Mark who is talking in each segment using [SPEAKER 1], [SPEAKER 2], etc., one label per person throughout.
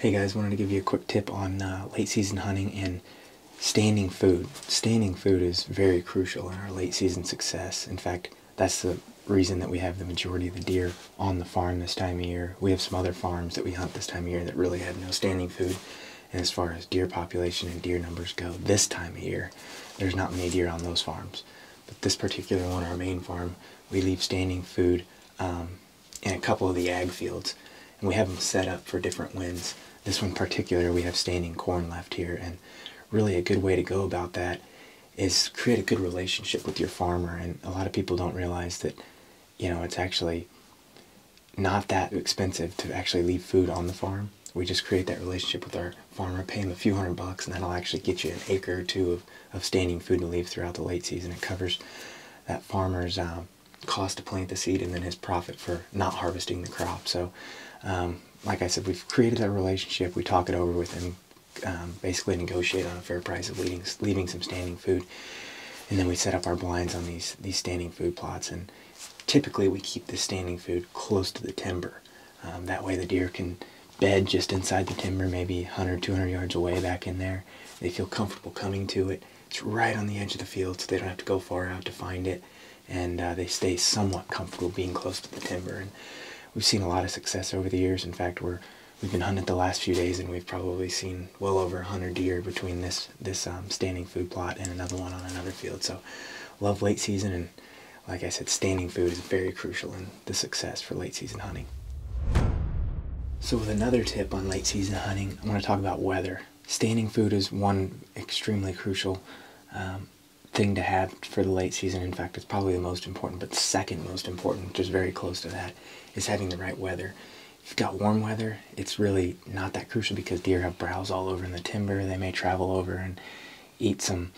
[SPEAKER 1] Hey guys, wanted to give you a quick tip on late season hunting and standing food. Standing food is very crucial in our late season success. In fact, that's the reason that we have the majority of the deer on the farm this time of year. We have some other farms that we hunt this time of year that really have no standing food. And as far as deer population and deer numbers go, this time of year, there's not many deer on those farms. But this particular one, our main farm, we leave standing food in a couple of the ag fields. And we have them set up for different winds. This one in particular, we have standing corn left here, and really a good way to go about that is create a good relationship with your farmer. And a lot of people don't realize that, you know, it's actually not that expensive to actually leave food on the farm. We just create that relationship with our farmer, pay him a few $100, and that'll actually get you an acre or two of standing food to leave throughout the late season. It covers that farmer's cost to plant the seed and then his profit for not harvesting the crop. So like I said, we've created that relationship. We talk it over with him, basically negotiate on a fair price of leaving some standing food, and then we set up our blinds on these standing food plots. And typically we keep the standing food close to the timber. That way the deer can bed just inside the timber, maybe 100, 200 yards away back in there. They feel comfortable coming to it. It's right on the edge of the field, so they don't have to go far out to find it, and they stay somewhat comfortable being close to the timber. And we've seen a lot of success over the years. In fact, we've been hunting the last few days, and we've probably seen well over 100 deer between this standing food plot and another one on another field. So love late season, and like I said, standing food is very crucial in the success for late season hunting. So with another tip on late season hunting, I want to talk about weather. Standing food is one extremely crucial thing to have for the late season. In fact, it's probably the most important, but the second most important, which is very close to that, is having the right weather. If you've got warm weather, it's really not that crucial because deer have browse all over in the timber. They may travel over and eat some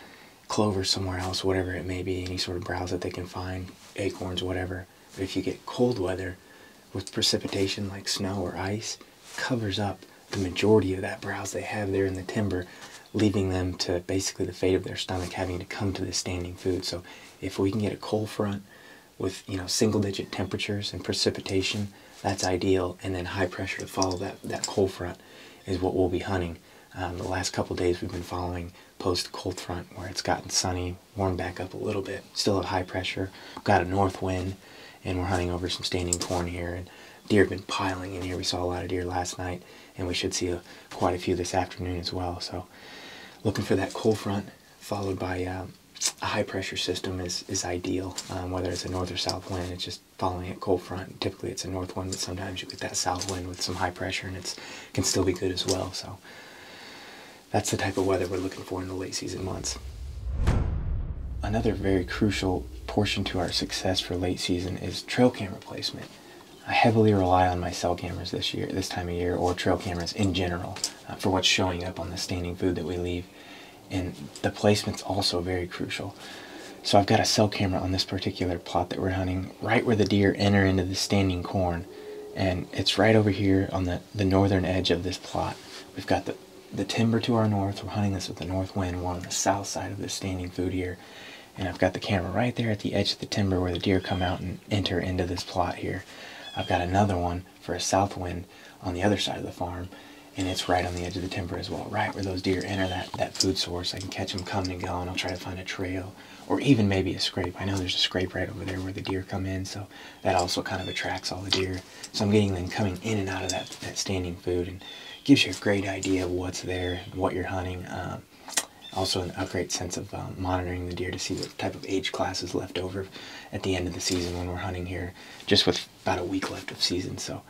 [SPEAKER 1] clover somewhere else, whatever it may be, any sort of browse that they can find, acorns, whatever. But if you get cold weather with precipitation like snow or ice, covers up the majority of that browse they have there in the timber, leaving them to basically the fate of their stomach, having to come to this standing food. So if we can get a cold front with, you know, single-digit temperatures and precipitation, that's ideal, and then high pressure to follow that cold front is what we'll be hunting. The last couple of days we've been following post cold front, where it's gotten sunny, warmed back up a little bit, still at high pressure, got a north wind, and we're hunting over some standing corn here, and deer have been piling in here. We saw a lot of deer last night, and we should see quite a few this afternoon as well. So looking for that cold front followed by a high pressure system is ideal. Whether it's a north or south wind, it's just following a cold front. Typically it's a north wind, but sometimes you get that south wind with some high pressure, and it can still be good as well. So that's the type of weather we're looking for in the late season months. Another very crucial portion to our success for late season is trail camera placement. I heavily rely on my cell cameras this time of year, or trail cameras in general, for what's showing up on the standing food that we leave. And the placement's also very crucial. So I've got a cell camera on this particular plot that we're hunting, right where the deer enter into the standing corn. And it's right over here on the northern edge of this plot. We've got the timber to our north. We're hunting this with the north wind. We're on the south side of the standing food here. And I've got the camera right there at the edge of the timber where the deer come out and enter into this plot here. I've got another one for a south wind on the other side of the farm, and it's right on the edge of the timber as well, right where those deer enter that food source. I can catch them coming and going. I'll try to find a trail, or even maybe a scrape. I know there's a scrape right over there where the deer come in, so that also kind of attracts all the deer. So I'm getting them coming in and out of that standing food, and gives you a great idea of what's there, what you're hunting. Also a great sense of monitoring the deer to see what type of age class is left over at the end of the season when we're hunting here, just with about a week left of season. So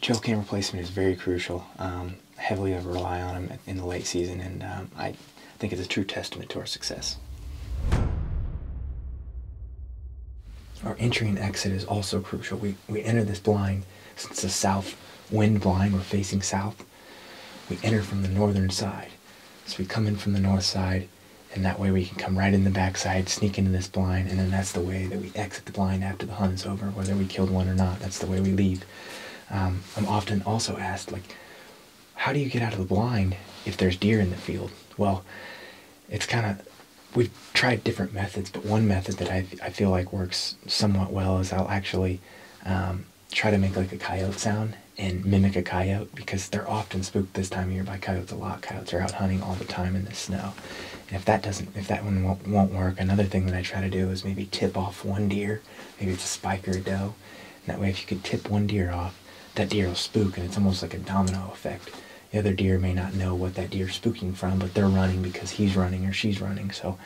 [SPEAKER 1] trail camera placement is very crucial. Heavily rely on them in the late season, and I think it's a true testament to our success. Our entry and exit is also crucial. We enter this blind, since it's a south wind blind, we're facing south. We enter from the northern side. So we come in from the north side, and that way we can come right in the back side, sneak into this blind, and then that's the way that we exit the blind after the hunt is over, whether we killed one or not. That's the way we leave. I'm often also asked, like, how do you get out of the blind if there's deer in the field? Well, it's kind of, we've tried different methods, but one method that I feel like works somewhat well is I'll actually try to make like a coyote sound and mimic a coyote, because they're often spooked this time of year by coyotes a lot. Coyotes are out hunting all the time in the snow. And if that one won't work, another thing that I try to do is maybe tip off one deer. Maybe it's a spike or a doe. And that way, if you could tip one deer off, that deer will spook, and it's almost like a domino effect. The other deer may not know what that deer's spooking from, but they're running because he's running or she's running. So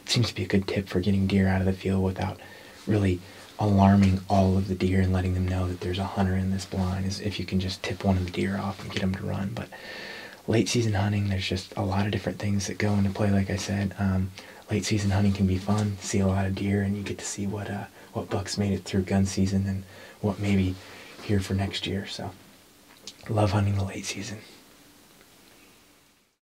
[SPEAKER 1] it seems to be a good tip for getting deer out of the field without really alarming all of the deer and letting them know that there's a hunter in this blind, is if you can just tip one of the deer off and get them to run. But late season hunting, there's just a lot of different things that go into play. Like I said, late season hunting can be fun. See a lot of deer, and you get to see what bucks made it through gun season and what maybe here for next year. So love hunting the late season.